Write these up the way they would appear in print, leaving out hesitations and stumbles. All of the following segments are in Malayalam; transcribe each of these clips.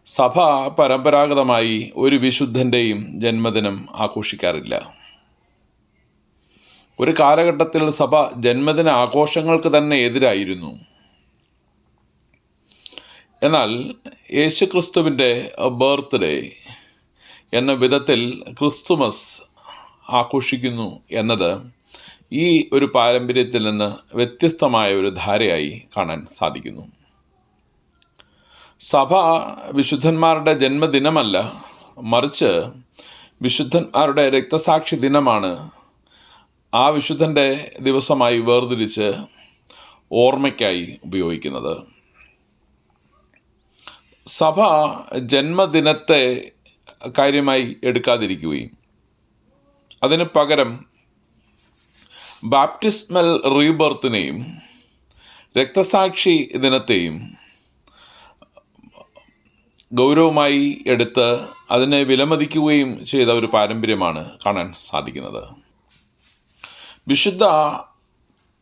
സഭ പരമ്പരാഗതമായി ഒരു വിശുദ്ധൻ്റെയും ജന്മദിനം ആഘോഷിക്കാറില്ല. ഒരു കാലഘട്ടത്തിൽ സഭ ജന്മദിന ആഘോഷങ്ങൾക്ക് തന്നെ എതിരായിരുന്നു. എന്നാൽ യേശുക്രിസ്തുവിൻ്റെ ബർത്ത്ഡേ എന്ന വിധത്തിൽ ക്രിസ്തുമസ് ആഘോഷിക്കുന്നു എന്നത് ഈ ഒരു പാരമ്പര്യത്തിൽ നിന്ന് വ്യത്യസ്തമായ ഒരു ധാരയായി കാണാൻ സാധിക്കുന്നു. സഭ വിശുദ്ധന്മാരുടെ ജന്മദിനമല്ല, മറിച്ച് വിശുദ്ധന്മാരുടെ രക്തസാക്ഷി ദിനമാണ് ആ വിശുദ്ധൻ്റെ ദിവസമായി വേർതിരിച്ച് ഓർമ്മയ്ക്കായി ഉപയോഗിക്കുന്നത്. സഭ ജന്മദിനത്തെ കാര്യമായി എടുക്കാതിരിക്കുകയും അതിന് പകരം ബാപ്റ്റിസ്മൽ റീബർത്തിനെയും രക്തസാക്ഷി ദിനത്തെയും ഗൗരവമായി എടുത്ത് അതിനെ വിലമതിക്കുകയും ചെയ്ത ഒരു പാരമ്പര്യമാണ് കാണാൻ സാധിക്കുന്നത്. വിശുദ്ധ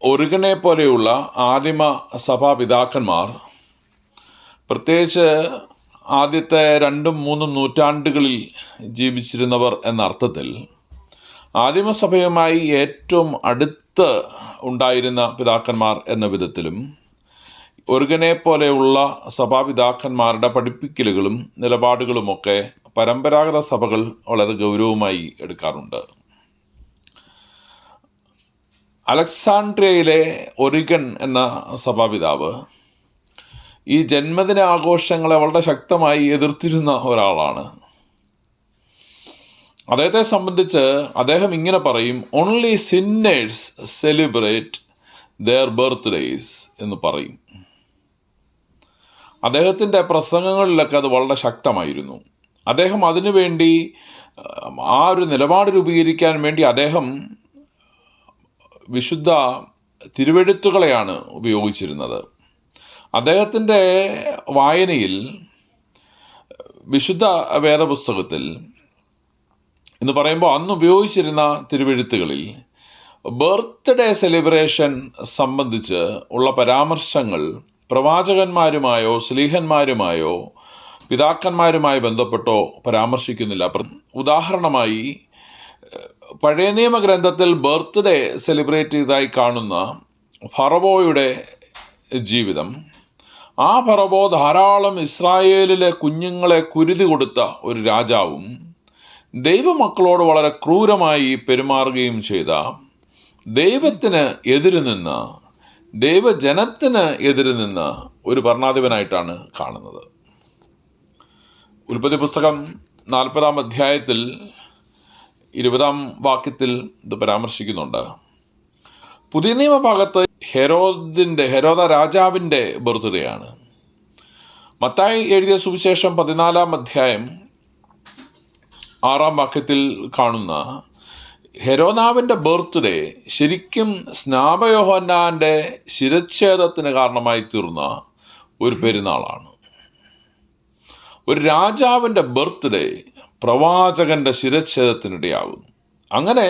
ഒറിഗനെ പോലെയുള്ള ആദിമ സഭാപിതാക്കന്മാർ, പ്രത്യേകിച്ച് ആദ്യത്തെ 2-3 നൂറ്റാണ്ടുകളിൽ ജീവിച്ചിരുന്നവർ എന്ന അർത്ഥത്തിൽ ആദിമസഭയുമായി ഏറ്റവും അടുത്ത് ഉണ്ടായിരുന്ന പിതാക്കന്മാർ എന്ന വിധത്തിലും ഒറിഗനെ പോലെയുള്ള സഭാപിതാക്കന്മാരുടെ പഠിപ്പിക്കലുകളും നിലപാടുകളുമൊക്കെ പരമ്പരാഗത സഭകൾ വളരെ ഗൗരവമായി എടുക്കാറുണ്ട്. അലക്സാൻഡ്രിയയിലെ ഒറിഗൻ എന്ന സഭാപിതാവ് ഈ ജന്മദിന ആഘോഷങ്ങളെ വളരെ ശക്തമായി എതിർത്തിരുന്ന ഒരാളാണ്. അദ്ദേഹത്തെ സംബന്ധിച്ച് അദ്ദേഹം ഇങ്ങനെ പറയും: only sinners celebrate their birthdays എന്ന് പറയും. അദ്ദേഹത്തിൻ്റെ പ്രസംഗങ്ങളിലൊക്കെ അത് വളരെ ശക്തമായിരുന്നു. അദ്ദേഹം അതിനുവേണ്ടി ആ ഒരു നിലപാട് രൂപീകരിക്കാൻ വേണ്ടി അദ്ദേഹം വിശുദ്ധ തിരുവെഴുത്തുകളെയാണ് ഉപയോഗിച്ചിരുന്നത്. അദ്ദേഹത്തിൻ്റെ വായനയിൽ വിശുദ്ധ വേദപുസ്തകത്തിൽ എന്ന് പറയുമ്പോൾ അന്ന് ഉപയോഗിച്ചിരുന്ന തിരുവെഴുത്തുകളിൽ ബർത്ത്ഡേ സെലിബ്രേഷൻ സംബന്ധിച്ച് ഉള്ള പരാമർശങ്ങൾ പ്രവാചകന്മാരുമായോ ശ്ലീഹന്മാരുമായോ പിതാക്കന്മാരുമായി ബന്ധപ്പെട്ടോ പരാമർശിക്കുന്നില്ല. ഉദാഹരണമായി പഴയ നിയമഗ്രന്ഥത്തിൽ ബർത്ത്ഡേ സെലിബ്രേറ്റ് ചെയ്തതായി കാണുന്ന ഫറവോയുടെ ജീവിതം, ആ ഫറവോ ധാരാളം ഇസ്രായേലിലെ കുഞ്ഞുങ്ങളെ കുരുതി കൊടുത്ത ഒരു രാജാവും ദൈവമക്കളോട് വളരെ ക്രൂരമായി പെരുമാറുകയും ചെയ്ത, ദൈവത്തിന് എതിര് നിന്ന, ദൈവജനത്തിന് എതിര് നിന്ന ഒരു ഭരണാധിപനായിട്ടാണ് കാണുന്നത്. ഉൽപ്പത്തി പുസ്തകം 40-ാം അധ്യായത്തിൽ 20-ാം വാക്യത്തിൽ ഇത് പരാമർശിക്കുന്നുണ്ട്. പുതിയ നിയമഭാഗത്ത് ഹെരോദ രാജാവിൻ്റെ ബർത്ത്ഡേ ആണ്. മത്തായി എഴുതിയ സുവിശേഷം 14-ാം അധ്യായം 6-ാം വാക്യത്തിൽ കാണുന്ന ഹെരോദാവിൻ്റെ ബർത്ത്ഡേ ശരിക്കും സ്നാപയോഹന്നാൻ്റെ ശിരച്ഛേദത്തിന് കാരണമായി തീർന്ന ഒരു പെരുന്നാളാണ്. ഒരു രാജാവിൻ്റെ ബർത്ത്ഡേ പ്രവാചകൻ്റെ ശിരച്ഛേദത്തിനിടയാകുന്നു. അങ്ങനെ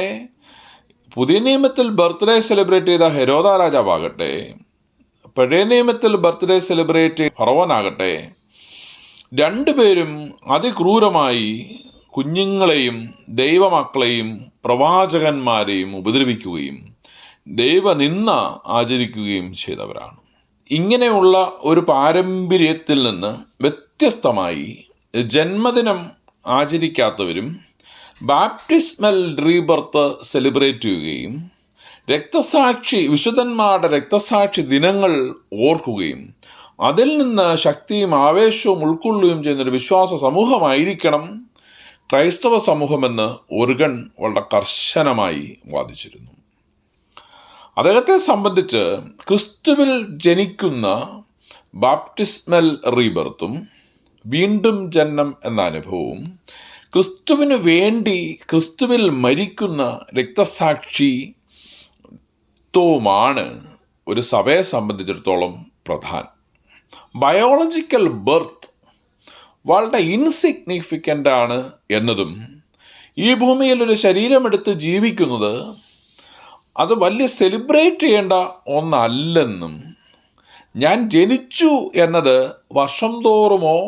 പുതിയ നിയമത്തിൽ ബർത്ത്ഡേ സെലിബ്രേറ്റ് ചെയ്ത ഹെരോദ രാജാവാകട്ടെ, പഴയ നിയമത്തിൽ ബർത്ത്ഡേ സെലിബ്രേറ്റ് ഫറവോനാകട്ടെ, രണ്ടുപേരും അതിക്രൂരമായി കുഞ്ഞുങ്ങളെയും ദൈവമക്കളെയും പ്രവാചകന്മാരെയും ഉപദ്രവിക്കുകയും ദൈവനിന്ദ ആചരിക്കുകയും ചെയ്തവരാണ്. ഇങ്ങനെയുള്ള ഒരു പാരമ്പര്യത്തിൽ നിന്ന് വ്യത്യസ്തമായി ജന്മദിനം ആചരിക്കാത്തവരും ബാപ്റ്റിസ്മൽ റീബർത്ത് സെലിബ്രേറ്റ് ചെയ്യുകയും വിശുദ്ധന്മാരുടെ രക്തസാക്ഷി ദിനങ്ങൾ ഓർക്കുകയും അതിൽ നിന്ന് ശക്തിയും ആവേശവും ഉൾക്കൊള്ളുകയും ചെയ്യുന്നൊരു വിശ്വാസ സമൂഹമായിരിക്കണം ക്രൈസ്തവ സമൂഹമെന്ന് ഒറിഗൻ വളരെ കർശനമായി വാദിച്ചിരുന്നു. അദ്ദേഹത്തെ സംബന്ധിച്ച് ക്രിസ്തുവിൽ ജനിക്കുന്ന ബാപ്റ്റിസ്മൽ റീബർത്തും വീണ്ടും ജനനം എന്ന അനുഭവവും ക്രിസ്തുവിന് വേണ്ടി ക്രിസ്തുവിൽ മരിക്കുന്ന രക്തസാക്ഷിത്വമാണ് ഒരു സഭയെ സംബന്ധിച്ചിടത്തോളം പ്രധാനം. ബയോളജിക്കൽ ബർത്ത് വളരെ ഇൻസിഗ്നിഫിക്കൻ്റ് ആണ് എന്നതും, ഈ ഭൂമിയിൽ ഒരു ശരീരമെടുത്ത് ജീവിക്കുന്നത് അത് വലിയ സെലിബ്രേറ്റ് ചെയ്യേണ്ട ഒന്നല്ലെന്നും, ഞാൻ ജനിച്ചു എന്നത് വർഷം തോറുമോ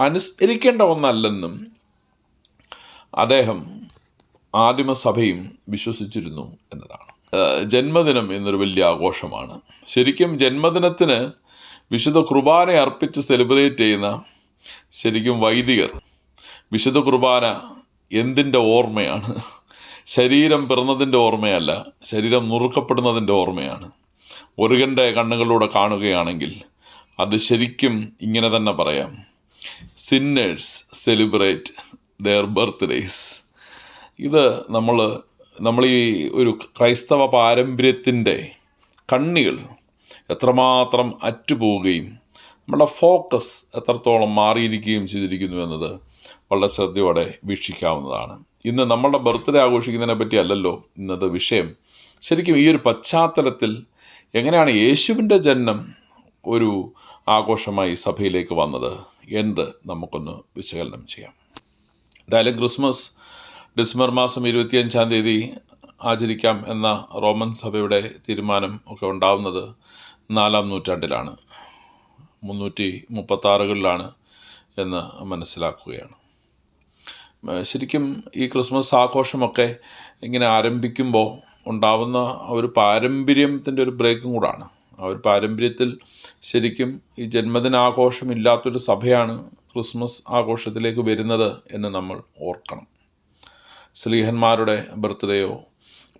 അനുസ്മരിക്കേണ്ട ഒന്നല്ലെന്നും അദ്ദേഹം ആദിമസഭയും വിശ്വസിച്ചിരുന്നു എന്നതാണ്. ജന്മദിനം എന്നൊരു വലിയ ആഘോഷമാണ്. ശരിക്കും ജന്മദിനത്തിന് വിശുദ്ധ കുർബാന അർപ്പിച്ച് സെലിബ്രേറ്റ് ചെയ്യുന്ന ശരിക്കും വൈദികർ വിശുദ്ധ കുർബാന എന്തിൻ്റെ ഓർമ്മയാണ്? ശരീരം പിറന്നതിൻ്റെ ഓർമ്മയല്ല, ശരീരം നുറുക്കപ്പെടുന്നതിൻ്റെ ഓർമ്മയാണ്. ഒരുകൻ്റെ കണ്ണുകളിലൂടെ കാണുകയാണെങ്കിൽ അത് ശരിക്കും ഇങ്ങനെ തന്നെ പറയാം: സിന്നേഴ്സ് സെലിബ്രേറ്റ് ദെയർ ബർത്ത്ഡേയ്സ്. ഇത് നമ്മൾ ഈ ഒരു ക്രൈസ്തവ പാരമ്പര്യത്തിൻ്റെ കണ്ണികൾ എത്രമാത്രം അറ്റുപോവുകയും നമ്മുടെ ഫോക്കസ് എത്രത്തോളം മാറിയിരിക്കുകയും ചെയ്തിരിക്കുന്നു എന്നത് വളരെ ശ്രദ്ധയോടെ വീക്ഷിക്കാവുന്നതാണ്. ഇന്ന് നമ്മളുടെ ബർത്ത്ഡേ ആഘോഷിക്കുന്നതിനെ പറ്റി അല്ലല്ലോ ഇന്നത്തെ വിഷയം. ശരിക്കും ഈ ഒരു പശ്ചാത്തലത്തിൽ എങ്ങനെയാണ് യേശുവിൻ്റെ ജനനം ഒരു ആഘോഷമായി സഭയിലേക്ക് വന്നത് എന്ന് നമുക്കൊന്ന് വിശകലനം ചെയ്യാം. എന്തായാലും ക്രിസ്മസ് ഡിസംബർ മാസം 25-ാം തീയതി ആചരിക്കാം എന്ന റോമൻ സഭയുടെ തീരുമാനം ഒക്കെ ഉണ്ടാവുന്നത് 4-ാം നൂറ്റാണ്ടിലാണ്, 336-കളിലാണ് എന്ന് മനസ്സിലാക്കുകയാണ്. ശരിക്കും ഈ ക്രിസ്മസ് ആഘോഷമൊക്കെ ഇങ്ങനെ ആരംഭിക്കുമ്പോൾ ഉണ്ടാവുന്ന ഒരു പാരമ്പര്യത്തിൻ്റെ ഒരു ബ്രേക്കും കൂടാണ്. ആ ഒരു പാരമ്പര്യത്തിൽ ശരിക്കും ഈ ജന്മദിനാഘോഷമില്ലാത്തൊരു സഭയാണ് ക്രിസ്മസ് ആഘോഷത്തിലേക്ക് വരുന്നത് എന്ന് നമ്മൾ ഓർക്കണം. ശ്ലീഹന്മാരുടെ ബർത്ത്ഡേയോ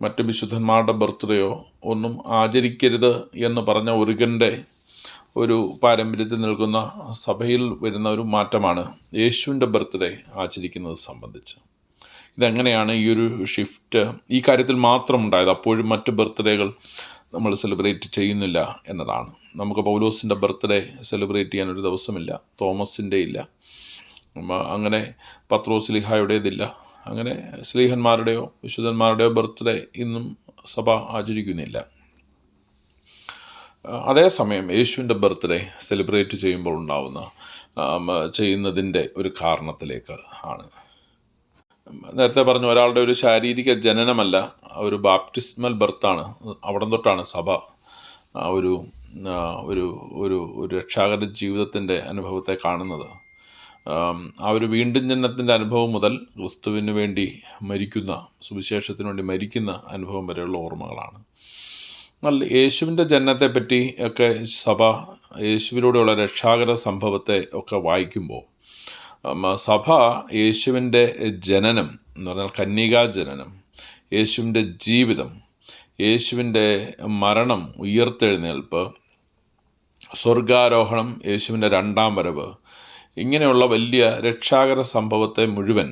മറ്റ് വിശുദ്ധന്മാരുടെ ബർത്ത്ഡേയോ ഒന്നും ആചരിക്കരുത് എന്ന് പറഞ്ഞ ഒരുകൻ്റെ ഒരു പാരമ്പര്യത്തിൽ നിൽക്കുന്ന സഭയിൽ വരുന്ന ഒരു മാറ്റമാണ് യേശുവിൻ്റെ ബർത്ത്ഡേ ആചരിക്കുന്നത് സംബന്ധിച്ച്. ഇതെങ്ങനെയാണ് ഈ ഒരു ഷിഫ്റ്റ് ഈ കാര്യത്തിൽ മാത്രം ഉണ്ടായത്? അപ്പോഴും മറ്റ് ബർത്ത്ഡേകൾ നമ്മൾ സെലിബ്രേറ്റ് ചെയ്യുന്നില്ല എന്നതാണ്. നമുക്ക് പൗലോസിൻ്റെ ബർത്ത്ഡേ സെലിബ്രേറ്റ് ചെയ്യാനൊരു ദിവസമില്ല, തോമസിൻ്റെ ഇല്ല, അങ്ങനെ പത്രോസ് ശ്ലീഹായുടേതില്ല, അങ്ങനെ ശ്ലീഹന്മാരുടെയോ വിശുദ്ധന്മാരുടെയോ ബർത്ത്ഡേ ഇന്നും സഭ ആചരിക്കുന്നില്ല. അതേസമയം യേശുവിൻ്റെ ബർത്ത്ഡേ സെലിബ്രേറ്റ് ചെയ്യുമ്പോൾ ചെയ്യുന്നതിൻ്റെ ഒരു കാരണത്തിലേക്ക് ആണ്. നേരത്തെ പറഞ്ഞു, ഒരാളുടെ ഒരു ശാരീരിക ജനനമല്ല, ഒരു ബാപ്റ്റിസ്മൽ ബർത്താണ്. അവിടെ തൊട്ടാണ് സഭ ഒരു ഒരു ഒരു രക്ഷാകര ജീവിതത്തിൻ്റെ അനുഭവത്തെ കാണുന്നത്. ആ ഒരു വീണ്ടും ജനനത്തിൻ്റെ അനുഭവം മുതൽ ക്രിസ്തുവിന് വേണ്ടി മരിക്കുന്ന, സുവിശേഷത്തിന് വേണ്ടി മരിക്കുന്ന അനുഭവം വരെയുള്ള ഓർമ്മകളാണ്. എന്നാൽ യേശുവിൻ്റെ ജനനത്തെപ്പറ്റി ഒക്കെ സഭ യേശുവിലൂടെയുള്ള രക്ഷാകര സംഭവത്തെ ഒക്കെ വായിക്കുമ്പോൾ സഭ യേശുവിൻ്റെ ജനനം എന്ന് പറഞ്ഞാൽ കന്യകാ ജനനം, യേശുവിൻ്റെ ജീവിതം, യേശുവിൻ്റെ മരണം, ഉയിർത്തെഴുന്നേൽപ്പ്, സ്വർഗാരോഹണം, യേശുവിൻ്റെ 2ാം വരവ്, ഇങ്ങനെയുള്ള വലിയ രക്ഷാകര സംഭവത്തെ മുഴുവൻ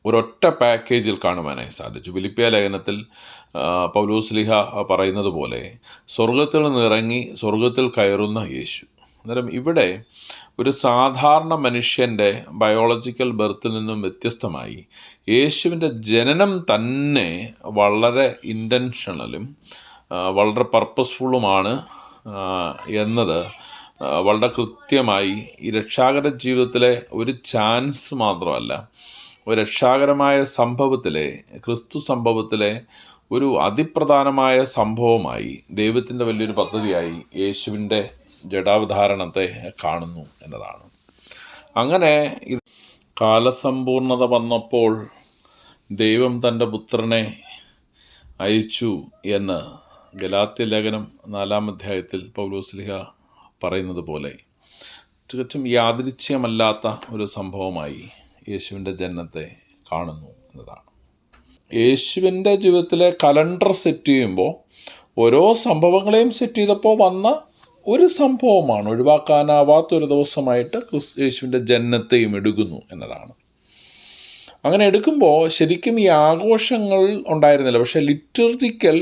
ഒരൊറ്റ പാക്കേജിൽ കാണുവാനായി സാധിച്ചു. ഫിലിപ്പിയ ലേഖനത്തിൽ പൗലോസ് ശ്ലീഹ പറയുന്നത് പോലെ സ്വർഗത്തിൽ നിന്നിറങ്ങി സ്വർഗത്തിൽ കയറുന്ന യേശു. അന്നേരം ഇവിടെ ഒരു സാധാരണ മനുഷ്യൻ്റെ ബയോളജിക്കൽ ബർത്തിൽ നിന്നും വ്യത്യസ്തമായി യേശുവിൻ്റെ ജനനം തന്നെ വളരെ ഇൻറ്റൻഷണലും വളരെ പർപ്പസ്ഫുള്ളുമാണ് എന്നത് വളരെ കൃത്യമായി ഈ രക്ഷാകര ജീവിതത്തിലെ ഒരു ചാൻസ് മാത്രമല്ല, ഒരു രക്ഷാകരമായ സംഭവത്തിലെ, ക്രിസ്തു സംഭവത്തിലെ ഒരു അതിപ്രധാനമായ സംഭവമായി, ദൈവത്തിൻ്റെ വലിയൊരു പദ്ധതിയായി യേശുവിൻ്റെ ജഡാവതാരണത്തെ കാണുന്നു എന്നതാണ്. അങ്ങനെ കാലസമ്പൂർണത വന്നപ്പോൾ ദൈവം തൻ്റെ പുത്രനെ അയച്ചു എന്ന് ഗലാത്യ ലേഖനം 4-ാം അധ്യായത്തിൽ പൗലോസ് ശ്ലീഹ പറയുന്നത് പോലെ തികച്ചും യാദൃച്ഛികമല്ലാത്ത ഒരു സംഭവമായി യേശുവിൻ്റെ ജനനത്തെ കാണുന്നു എന്നതാണ്. യേശുവിൻ്റെ ജീവിതത്തിലെ കലണ്ടർ സെറ്റ് ചെയ്യുമ്പോൾ ഓരോ സംഭവങ്ങളെയും സെറ്റ് ചെയ്തപ്പോൾ വന്ന ഒരു സംഭവമാണ്, ഒഴിവാക്കാനാവാത്തൊരു ദിവസമായിട്ട് യേശുവിൻ്റെ ജനനത്തെയും എടുക്കുന്നു എന്നതാണ്. അങ്ങനെ എടുക്കുമ്പോൾ ശരിക്കും ഈ ആഘോഷങ്ങൾ ഉണ്ടായിരുന്നില്ല, പക്ഷേ ലിറ്റർജിക്കൽ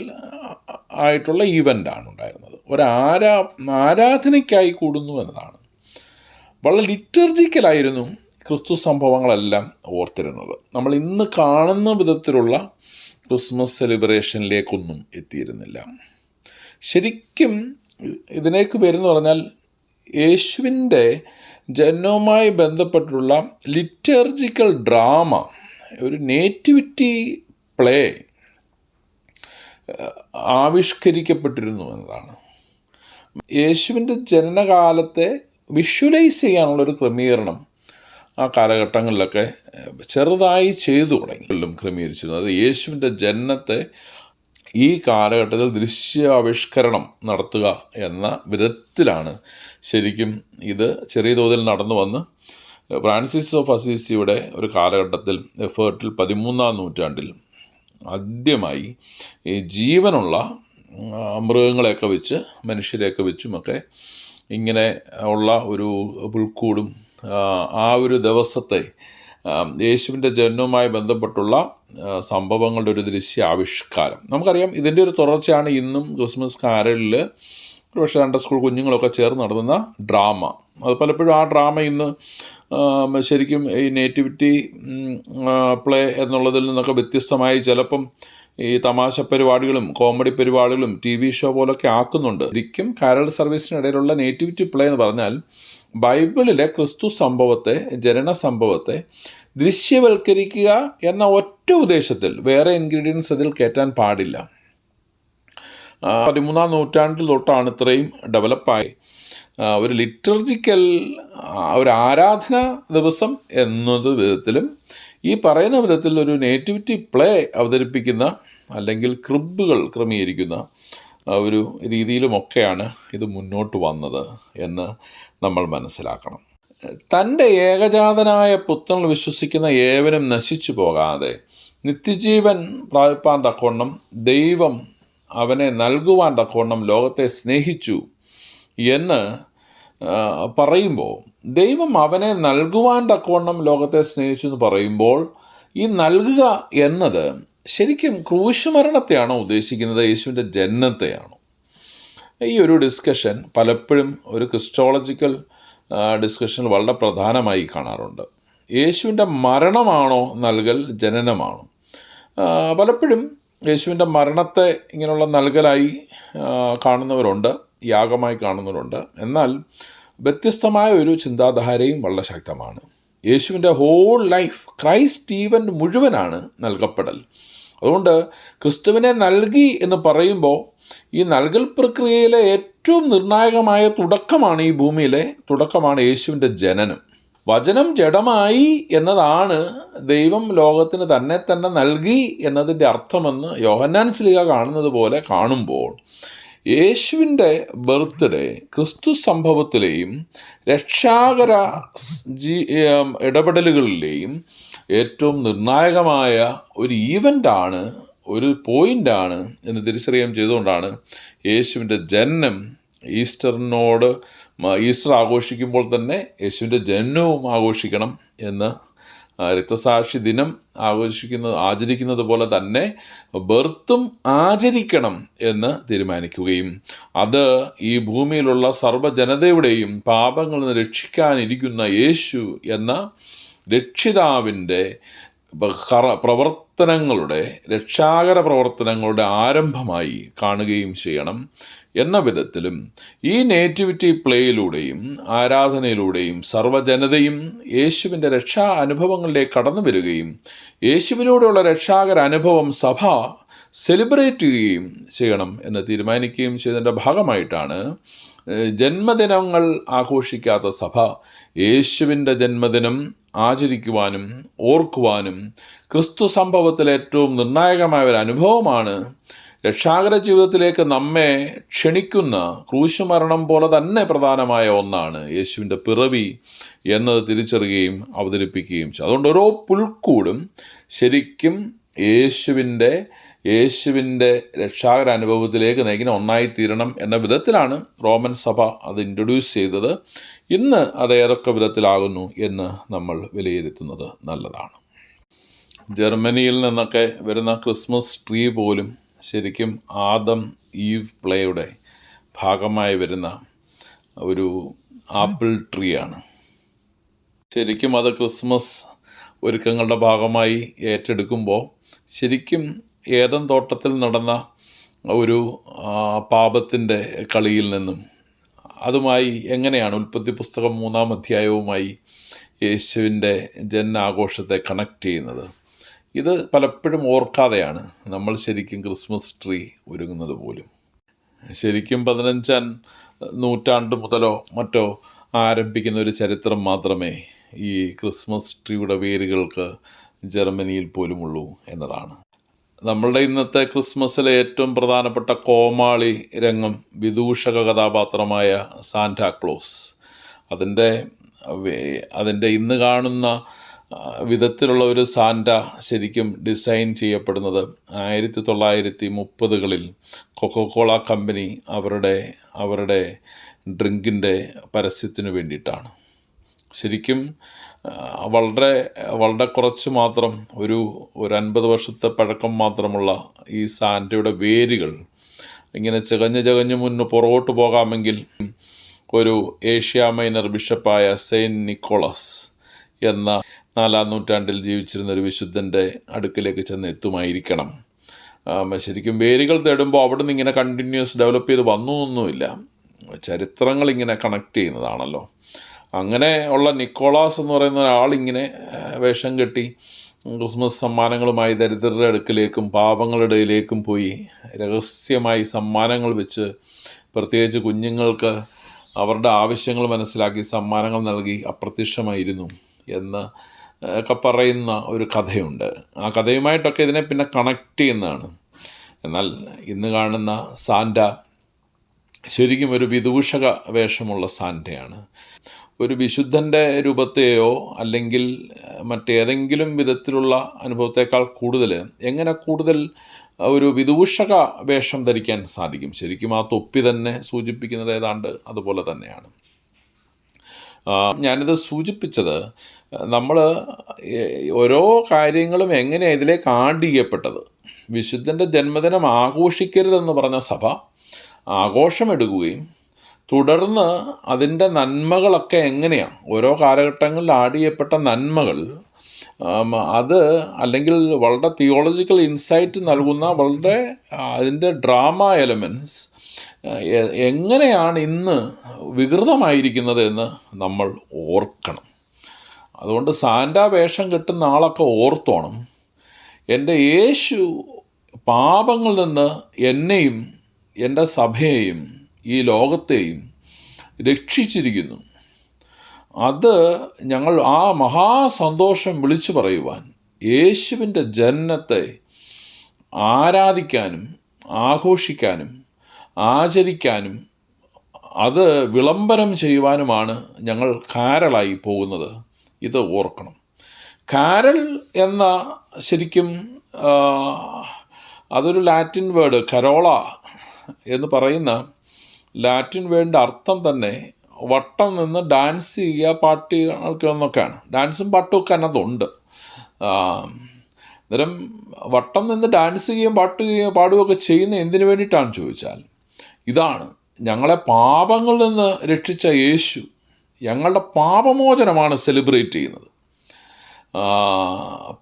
ആയിട്ടുള്ള ഈവൻ്റാണ് ഉണ്ടായിരുന്നത്. ആരാധനയ്ക്കായി കൂടുന്നു എന്നതാണ്. വളരെ ലിറ്റർജിക്കലായിരുന്നു ക്രിസ്തു സംഭവങ്ങളെല്ലാം ഓർത്തിരുന്നത്. നമ്മൾ ഇന്ന് കാണുന്ന വിധത്തിലുള്ള ക്രിസ്മസ് സെലിബ്രേഷനിലേക്കൊന്നും എത്തിയിരുന്നില്ല. ശരിക്കും ഇതിലേക്ക് വരുന്നു പറഞ്ഞാൽ യേശുവിൻ്റെ ജനനവുമായി ബന്ധപ്പെട്ടുള്ള ലിറ്റർജിക്കൽ ഡ്രാമ, ഒരു നേറ്റിവിറ്റി പ്ലേ ആവിഷ്കരിക്കപ്പെട്ടിരുന്നു എന്നതാണ്. യേശുവിൻ്റെ ജനനകാലത്തെ വിഷ്വലൈസ് ചെയ്യാനുള്ളൊരു ക്രമീകരണം ആ കാലഘട്ടങ്ങളിലൊക്കെ ചെറുതായി ചെയ്തു തുടങ്ങി. ക്രമീകരിച്ചിരുന്നു. അത് യേശുവിൻ്റെ ജനനത്തെ ഈ കാലഘട്ടത്തിൽ ദൃശ്യാവിഷ്കരണം നടത്തുക എന്ന വിധത്തിലാണ് ശരിക്കും ഇത് ചെറിയ തോതിൽ നടന്നു വന്ന് ഫ്രാൻസിസ് ഓഫ് അസീസിയുടെ ഒരു കാലഘട്ടത്തിൽ എഫേർട്ടിൽ 13-ാം നൂറ്റാണ്ടിൽ ആദ്യമായി ഈ ജീവനുള്ള മൃഗങ്ങളെയൊക്കെ വെച്ച് മനുഷ്യരെയൊക്കെ വെച്ചുമൊക്കെ ഇങ്ങനെ ഉള്ള ഒരു പുൽക്കൂടും ആ ഒരു ദിവസത്തെ യേശുവിൻ്റെ ജനനവുമായി ബന്ധപ്പെട്ടുള്ള സംഭവങ്ങളുടെ ഒരു ദൃശ്യാവിഷ്കാരം. നമുക്കറിയാം ഇതിൻ്റെ ഒരു തുടർച്ചയാണ് ഇന്നും ക്രിസ്മസ് കാരലിൽ പക്ഷേ സൺഡേ സ്കൂൾ കുഞ്ഞുങ്ങളൊക്കെ ചേർന്ന് നടത്തുന്ന ഡ്രാമ. അത് പലപ്പോഴും ആ ഡ്രാമ ഇന്ന് ശരിക്കും ഈ നേറ്റിവിറ്റി പ്ലേ എന്നുള്ളതിൽ നിന്നൊക്കെ വ്യത്യസ്തമായി ചിലപ്പം ഈ തമാശ പരിപാടികളും കോമഡി പരിപാടികളും TV ഷോ പോലൊക്കെ ആക്കുന്നുണ്ട്. ശരിക്കും കാരൽ സർവീസിനിടയിലുള്ള നേറ്റിവിറ്റി പ്ലേ എന്ന് പറഞ്ഞാൽ ബൈബിളിലെ ക്രിസ്തു സംഭവത്തെ, ജനന സംഭവത്തെ ദൃശ്യവൽക്കരിക്കുക എന്ന ഒറ്റ ഉദ്ദേശത്തിൽ വേറെ ഇൻഗ്രീഡിയൻസ് അതിൽ കയറ്റാൻ പാടില്ല. 13-ാം നൂറ്റാണ്ടിൽ തൊട്ടാണ് ഇത്രയും ഡെവലപ്പായി ഒരു ലിറ്റർജിക്കൽ ഒരു ആരാധന ദിവസം എന്നത് വിധത്തിലും ഈ പറയുന്ന വിധത്തിൽ ഒരു നേറ്റിവിറ്റി പ്ലേ അവതരിപ്പിക്കുന്ന അല്ലെങ്കിൽ ക്രിബുകൾ ക്രമീകരിക്കുന്ന ഒരു രീതിയിലുമൊക്കെയാണ് ഇത് മുന്നോട്ട് വന്നത് എന്ന് നമ്മൾ മനസ്സിലാക്കണം. തൻ്റെ ഏകജാതനായ പുത്രനിൽ വിശ്വസിക്കുന്ന ഏവനും നശിച്ചു പോകാതെ നിത്യജീവൻ പ്രാപിപ്പാൻ തക്കവണ്ണം ദൈവം അവനെ നൽകുവാൻ തക്കവണ്ണം ലോകത്തെ സ്നേഹിച്ചു എന്ന് പറയുമ്പോൾ, ദൈവം അവനെ നൽകുവാൻ തക്കവണ്ണം ലോകത്തെ സ്നേഹിച്ചു എന്ന് പറയുമ്പോൾ ഈ നൽകുക എന്നത് ശരിക്കും ക്രൂശുമരണത്തെയാണോ ഉദ്ദേശിക്കുന്നത്, യേശുവിൻ്റെ ജനനത്തെയാണോ? ഈ ഒരു ഡിസ്കഷൻ പലപ്പോഴും ഒരു ക്രിസ്റ്റോളജിക്കൽ ഡിസ്കഷനിൽ വളരെ പ്രധാനമായി കാണാറുണ്ട്. യേശുവിൻ്റെ മരണമാണോ നൽകൽ, ജനനമാണോ? പലപ്പോഴും യേശുവിൻ്റെ മരണത്തെ ഇങ്ങനെയുള്ള നൽകലായി കാണുന്നവരുണ്ട്, യാഗമായി കാണുന്നവരുണ്ട്. എന്നാൽ വ്യത്യസ്തമായ ഒരു ചിന്താധാരയും വളരെ ശക്തമാണ്. യേശുവിൻ്റെ ഹോൾ ലൈഫ്, ക്രൈസ്റ്റ് ഈവൻ്റ് മുഴുവനാണ് നൽകപ്പെടൽ. അതുകൊണ്ട് ക്രിസ്തുവിനെ നൽകി എന്ന് പറയുമ്പോൾ ഈ നൽകൽ പ്രക്രിയയിലെ ഏറ്റവും നിർണായകമായ തുടക്കമാണ്, ഈ ഭൂമിയിലെ തുടക്കമാണ് യേശുവിൻ്റെ ജനനം. വചനം ജഡമായി എന്നതാണ് ദൈവം ലോകത്തിന് തന്നെ നൽകി എന്നതിൻ്റെ അർത്ഥമെന്ന് യോഹന്നാൻ ശ്ലീഹ കാണുന്നത് പോലെ കാണുമ്പോൾ യേശുവിൻ്റെ ബർത്ത്ഡേ ക്രിസ്തു സംഭവത്തിലെയും രക്ഷാകര ഇടപെടലുകളിലെയും ഏറ്റവും നിർണായകമായ ഒരു ഈവൻ്റാണ്, ഒരു പോയിൻ്റാണ് എന്ന് തിരിച്ചറിയാൻ ചെയ്തുകൊണ്ടാണ് യേശുവിൻ്റെ ജനനം ഈസ്റ്റർ ആഘോഷിക്കുമ്പോൾ തന്നെ യേശുവിൻ്റെ ജനനവും ആഘോഷിക്കണം എന്ന്, രക്തസാക്ഷി ദിനം ആചരിക്കുന്നത് പോലെ തന്നെ ബർത്തും ആചരിക്കണം എന്ന് തീരുമാനിക്കുകയും അത് ഈ ഭൂമിയിലുള്ള സർവ്വജനതയുടെയും പാപങ്ങളിൽ നിന്ന് രക്ഷിക്കാനിരിക്കുന്ന യേശു എന്ന രക്ഷിതാവിൻ്റെ രക്ഷാകര പ്രവർത്തനങ്ങളുടെ ആരംഭമായി കാണുകയും ചെയ്യണം എന്ന വിധത്തിലും ഈ നേറ്റിവിറ്റി പ്ലേയിലൂടെയും ആരാധനയിലൂടെയും സർവ്വജനതയും യേശുവിൻ്റെ രക്ഷാ അനുഭവങ്ങളിലേക്ക് കടന്നു വരികയും യേശുവിലൂടെയുള്ള രക്ഷാകര അനുഭവം സഭ സെലിബ്രേറ്റ് ചെയ്യുകയും ചെയ്യണം എന്ന് തീരുമാനിക്കുകയും ചെയ്തതിൻ്റെ ഭാഗമായിട്ടാണ് ജന്മദിനങ്ങൾ ആഘോഷിക്കാത്ത സഭ യേശുവിൻ്റെ ജന്മദിനം ആചരിക്കുവാനും ഓർക്കുവാനും ക്രിസ്തു സംഭവത്തിലെ ഏറ്റവും നിർണായകമായ ഒരു അനുഭവമാണ്, രക്ഷാകര ജീവിതത്തിലേക്ക് നമ്മെ ക്ഷണിക്കുന്ന ക്രൂശുമരണം പോലെ തന്നെ പ്രധാനമായ ഒന്നാണ് യേശുവിൻ്റെ പിറവി എന്നത് തിരിച്ചറിയുകയും അവതരിപ്പിക്കുകയും ചെയ്യും. അതുകൊണ്ട് ഓരോ പുൽക്കൂടും ശരിക്കും യേശുവിൻ്റെ രക്ഷാകര അനുഭവത്തിലേക്ക് നയിക്കുന്ന ഒന്നായിത്തീരണം എന്ന വിധത്തിലാണ് റോമൻ സഭ അത് ഇൻട്രൊഡ്യൂസ് ചെയ്തത്. ഇന്ന് അത് ഏതൊക്കെ വിധത്തിലാകുന്നു എന്ന് നമ്മൾ വിലയിരുത്തുന്നത് നല്ലതാണ്. ജർമ്മനിയിൽ നിന്നൊക്കെ വരുന്ന ക്രിസ്മസ് ട്രീ പോലും ശരിക്കും ആദം ഈവ് പ്ലേയുടെ ഭാഗമായി വരുന്ന ഒരു ആപ്പിൾ ട്രീ ആണ്. ശരിക്കും അത് ക്രിസ്മസ് ഒരുക്കങ്ങളുടെ ഭാഗമായി ഏറ്റെടുക്കുമ്പോൾ ശരിക്കും ഏദൻ തോട്ടത്തിൽ നടന്ന ഒരു പാപത്തിൻ്റെ കളിയിൽ നിന്നും അതുമായി എങ്ങനെയാണ് ഉൽപ്പത്തി പുസ്തകം 3-ാം അധ്യായവുമായി യേശുവിൻ്റെ ജനനാഘോഷത്തെ കണക്ട് ചെയ്യുന്നത്, ഇത് പലപ്പോഴും ഓർക്കാതെയാണ് നമ്മൾ ശരിക്കും ക്രിസ്മസ് ട്രീ ഒരുങ്ങുന്നത് പോലും. ശരിക്കും 15-ാം നൂറ്റാണ്ട് മുതലോ മറ്റോ ആരംഭിക്കുന്ന ഒരു ചരിത്രം മാത്രമേ ഈ ക്രിസ്മസ് ട്രീയുടെ വേരുകൾക്ക് ജർമ്മനിയിൽ പോലുമുള്ളൂ എന്നതാണ്. നമ്മളുടെ ഇന്നത്തെ ക്രിസ്മസിലെ ഏറ്റവും പ്രധാനപ്പെട്ട കോമാളി രംഗം വിദൂഷക കഥാപാത്രമായ സാന്റാക്ലോസ്. അതിൻ്റെ ഇന്ന് കാണുന്ന വിധത്തിലുള്ള ഒരു സാന്റ ശരിക്കും ഡിസൈൻ ചെയ്യപ്പെടുന്നത് 1930കളിൽ കൊക്കോകോള കമ്പനി അവരുടെ ഡ്രിങ്കിൻ്റെ പരസ്യത്തിന് വേണ്ടിയിട്ടാണ്. ശരിക്കും വളരെ വളരെ കുറച്ച് മാത്രം ഒരു 50 വർഷത്തെ പഴക്കം മാത്രമുള്ള ഈ സാന്റയുടെ വേരുകൾ ഇങ്ങനെ ചകഞ്ഞ് പുറകോട്ട് പോകാമെങ്കിൽ ഒരു ഏഷ്യ മൈനർ ബിഷപ്പായ സെയിൻറ്റ് നിക്കോളാസ് എന്ന 4-ാം നൂറ്റാണ്ടിൽ ജീവിച്ചിരുന്ന ഒരു വിശുദ്ധൻ്റെ അടുക്കിലേക്ക് ചെന്ന് എത്തുമായിരിക്കണം. ശരിക്കും വേരുകൾ തേടുമ്പോൾ അവിടെ നിന്ന് ഇങ്ങനെ കണ്ടിന്യൂസ് ഡെവലപ്പ് ചെയ്ത് വന്നൊന്നുമില്ല. ചരിത്രങ്ങൾ ഇങ്ങനെ കണക്ട് ചെയ്യുന്നതാണല്ലോ. അങ്ങനെ ഉള്ള നിക്കോളാസ് എന്ന് പറയുന്ന ഒരാളിങ്ങനെ വേഷം കെട്ടി ക്രിസ്മസ് സമ്മാനങ്ങളുമായി ദരിദ്രരുടെ അടുക്കിലേക്കും പാവങ്ങളുടെ ഇടയിലേക്കും പോയി രഹസ്യമായി സമ്മാനങ്ങൾ വെച്ച്, പ്രത്യേകിച്ച് കുഞ്ഞുങ്ങൾക്ക് അവരുടെ ആവശ്യങ്ങൾ മനസ്സിലാക്കി സമ്മാനങ്ങൾ നൽകി അപ്രത്യക്ഷമായിരുന്നു എന്ന് ഒക്കെ പറയുന്ന ഒരു കഥയുണ്ട്. ആ കഥയുമായിട്ടൊക്കെ ഇതിനെ പിന്നെ കണക്ട് ചെയ്യുന്നതാണ്. എന്നാൽ ഇന്ന് കാണുന്ന സാന്റ ശരിക്കും ഒരു വിദൂഷക വേഷമുള്ള സാന്റയാണ്. ഒരു വിശുദ്ധൻ്റെ രൂപത്തെയോ അല്ലെങ്കിൽ മറ്റേതെങ്കിലും വിധത്തിലുള്ള അനുഭവത്തേക്കാൾ കൂടുതൽ എങ്ങനെ കൂടുതൽ ഒരു വിദൂഷക വേഷം ധരിക്കാൻ സാധിക്കും? ശരിക്കും ആ തൊപ്പി തന്നെ സൂചിപ്പിക്കുന്നത് ഏതാണ്ട് അതുപോലെ തന്നെയാണ്. ഞാനിത് സൂചിപ്പിച്ചത് നമ്മൾ ഓരോ കാര്യങ്ങളും എങ്ങനെയാണ് ഇതിലേക്ക് ആഡ് ചെയ്യപ്പെട്ടത്. വിശുദ്ധൻ്റെ ജന്മദിനം ആഘോഷിക്കരുതെന്ന് പറഞ്ഞ സഭ ആഘോഷമെടുക്കുകയും തുടർന്ന് അതിൻ്റെ നന്മകളൊക്കെ എങ്ങനെയാണ് ഓരോ കാലഘട്ടങ്ങളിൽ ആഡ് ചെയ്യപ്പെട്ട നന്മകൾ അത് അല്ലെങ്കിൽ വളരെ തിയോളജിക്കൽ ഇൻസൈറ്റ് നൽകുന്ന വളരെ അതിൻ്റെ ഡ്രാമ എലമെൻറ്റ്സ് എങ്ങനെയാണ് ഇന്ന് വികൃതമായിരിക്കുന്നത് എന്ന് നമ്മൾ ഓർക്കണം. അതുകൊണ്ട് സാന്റ വേഷം കെട്ടുന്ന ആളൊക്കെ ഓർത്തോണം, എൻ്റെ യേശു പാപങ്ങളിൽ നിന്ന് എന്നെയും എൻ്റെ സഭയെയും ഈ ലോകത്തെയും രക്ഷിച്ചിരിക്കുന്നു. അത് ഞങ്ങൾ ആ മഹാസന്തോഷം വിളിച്ചു പറയുവാൻ, യേശുവിൻ്റെ ജനനത്തെ ആരാധിക്കാനും ആഘോഷിക്കാനും ആചരിക്കാനും അത് വിളംബരം ചെയ്യുവാനുമാണ് ഞങ്ങൾ കാരളായി പോകുന്നത്. ഇത് ഓർക്കണം. കാരൽ എന്ന ശരിക്കും അതൊരു ലാറ്റിൻ വേർഡ്, കരോള എന്ന് പറയുന്ന ലാറ്റിൻ വേർഡിൻ്റെ അർത്ഥം തന്നെ വട്ടം നിന്ന് ഡാൻസ് ചെയ്യുക, പാട്ട് എന്നൊക്കെയാണ്. ഡാൻസും പാട്ടും ഒക്കെ അതിനകത്തുണ്ട്. അന്നേരം വട്ടം നിന്ന് ഡാൻസ് ചെയ്യുകയും പാടുകയൊക്കെ ചെയ്യുന്ന എന്തിനു വേണ്ടിയിട്ടാണെന്ന് ചോദിച്ചാൽ, ഇതാണ് ഞങ്ങളെ പാപങ്ങളിൽ നിന്ന് രക്ഷിച്ച യേശു ഞങ്ങളുടെ പാപമോചനമാണ് സെലിബ്രേറ്റ് ചെയ്യുന്നത്.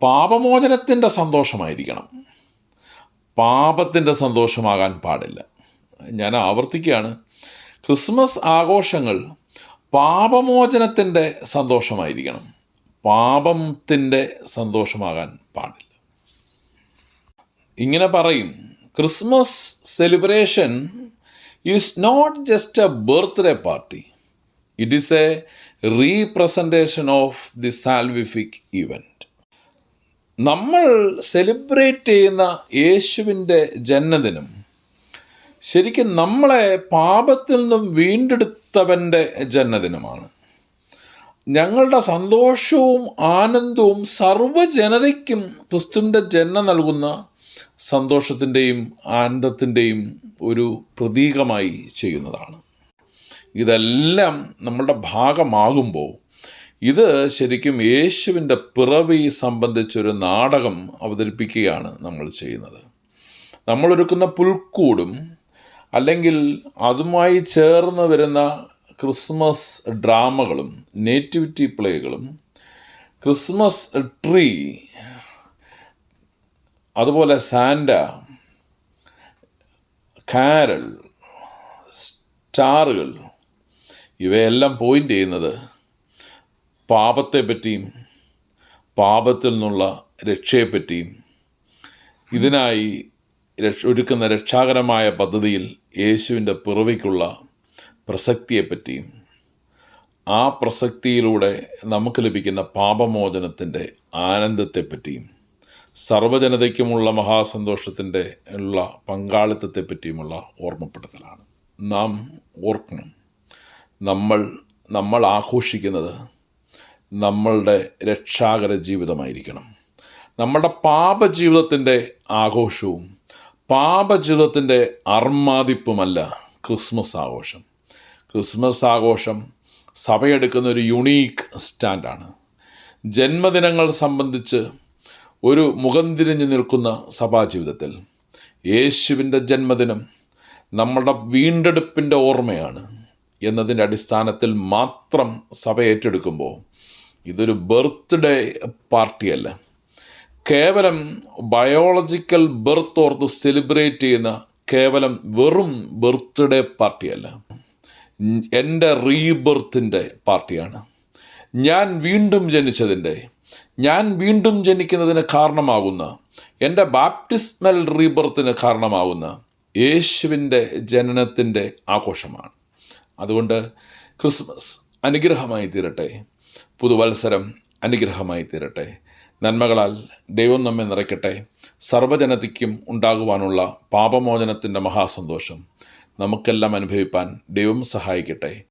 പാപമോചനത്തിൻ്റെ സന്തോഷമായിരിക്കണം, പാപത്തിൻ്റെ സന്തോഷമാകാൻ പാടില്ല. ഞാൻ ആവർത്തിക്കുകയാണ്, ക്രിസ്മസ് ആഘോഷങ്ങൾ പാപമോചനത്തിൻ്റെ സന്തോഷമായിരിക്കണം, പാപത്തിൻ്റെ സന്തോഷമാകാൻ പാടില്ല. ഇങ്ങനെ പറയും, Christmas celebration is not just a birthday party, it is a representation of the salvific event. നമ്മൾ സെലിബ്രേറ്റ് ചെയ്യുന്ന യേശുവിൻ്റെ ജന്മദിനം ശരിക്കും നമ്മളെ പാപത്തിൽ നിന്നും വീണ്ടെടുത്തവൻ്റെ ജന്മദിനമാണ്. ഞങ്ങളുടെ സന്തോഷവും ആനന്ദവും സർവ്വജനതയ്ക്കും ക്രിസ്തുവിൻ്റെ ജന്മം നൽകുന്ന സന്തോഷത്തിൻ്റെയും ആനന്ദത്തിൻ്റെയും ഒരു പ്രതീകമായി ചെയ്യുന്നതാണ്. ഇതെല്ലാം നമ്മളുടെ ഭാഗമാകുമ്പോൾ ഇത് ശരിക്കും യേശുവിൻ്റെ പിറവി സംബന്ധിച്ചൊരു നാടകം അവതരിപ്പിക്കുകയാണ് നമ്മൾ ചെയ്യുന്നത്. നമ്മളൊരുക്കുന്ന പുൽക്കൂടും അല്ലെങ്കിൽ അതുമായി ചേർന്ന് വരുന്ന ക്രിസ്മസ് ഡ്രാമകളും നേറ്റിവിറ്റി പ്ലേകളും ക്രിസ്മസ് ട്രീ, അതുപോലെ സാന്റ, കാരൽ, സ്റ്റാറുകൾ, ഇവയെല്ലാം പോയിൻ്റ് ചെയ്യുന്നത് പാപത്തെപ്പറ്റിയും പാപത്തിൽ നിന്നുള്ള രക്ഷയെപ്പറ്റിയും ഇതിനായി ഒരുക്കുന്ന രക്ഷാകരമായ പദ്ധതിയിൽ യേശുവിൻ്റെ പിറവിക്കുള്ള പ്രസക്തിയെപ്പറ്റിയും ആ പ്രസക്തിയിലൂടെ നമുക്ക് ലഭിക്കുന്ന പാപമോചനത്തിൻ്റെ ആനന്ദത്തെപ്പറ്റിയും സർവ്വജനതയ്ക്കുമുള്ള മഹാസന്തോഷത്തിൻ്റെ ഉള്ള പങ്കാളിത്തത്തെപ്പറ്റിയുമുള്ള ഓർമ്മപ്പെടുത്തലാണ്. നാം ഓർക്കണം, നമ്മൾ ആഘോഷിക്കുന്നത് നമ്മളുടെ രക്ഷാകര ജീവിതമായിരിക്കണം. നമ്മളുടെ പാപജീവിതത്തിൻ്റെ ആഘോഷവും പാപജീവിതത്തിൻ്റെ അർമാദിപ്പുമല്ല ക്രിസ്മസ് ആഘോഷം. ക്രിസ്മസ് ആഘോഷം സഭയെടുക്കുന്ന ഒരു യുണീക്ക് സ്റ്റാൻഡാണ്. ജന്മദിനങ്ങൾ സംബന്ധിച്ച് ഒരു മുഖം തിരിഞ്ഞു നിൽക്കുന്ന സഭാജീവിതത്തിൽ യേശുവിൻ്റെ ജന്മദിനം നമ്മളുടെ വീണ്ടെടുപ്പിൻ്റെ ഓർമ്മയാണ് എന്നതിൻ്റെ അടിസ്ഥാനത്തിൽ മാത്രം സഭ ഏറ്റെടുക്കുമ്പോൾ ഇതൊരു ബർത്ത്ഡേ പാർട്ടിയല്ല, കേവലം ബയോളജിക്കൽ ബർത്ത് ഓർത്ത് സെലിബ്രേറ്റ് ചെയ്യുന്ന കേവലം വെറും ബർത്ത്ഡേ പാർട്ടിയല്ല, എൻ്റെ റീബർത്തിൻ്റെ പാർട്ടിയാണ്. ഞാൻ വീണ്ടും ജനിക്കുന്നതിന് കാരണമാകുന്ന, എൻ്റെ ബാപ്റ്റിസ്മൽ റീബർത്തിന് കാരണമാകുന്ന യേശുവിൻ്റെ ജനനത്തിൻ്റെ ആഘോഷമാണ്. അതുകൊണ്ട് ക്രിസ്മസ് അനുഗ്രഹമായി തീരട്ടെ, പുതുവത്സരം അനുഗ്രഹമായി തീരട്ടെ. നന്മകളാൽ ദൈവം നമ്മെ നിറയ്ക്കട്ടെ. സർവ്വജനതയ്ക്കും ഉണ്ടാകുവാനുള്ള പാപമോചനത്തിൻ്റെ മഹാസന്തോഷം നമുക്കെല്ലാം അനുഭവിപ്പാൻ ദൈവം സഹായിക്കട്ടെ.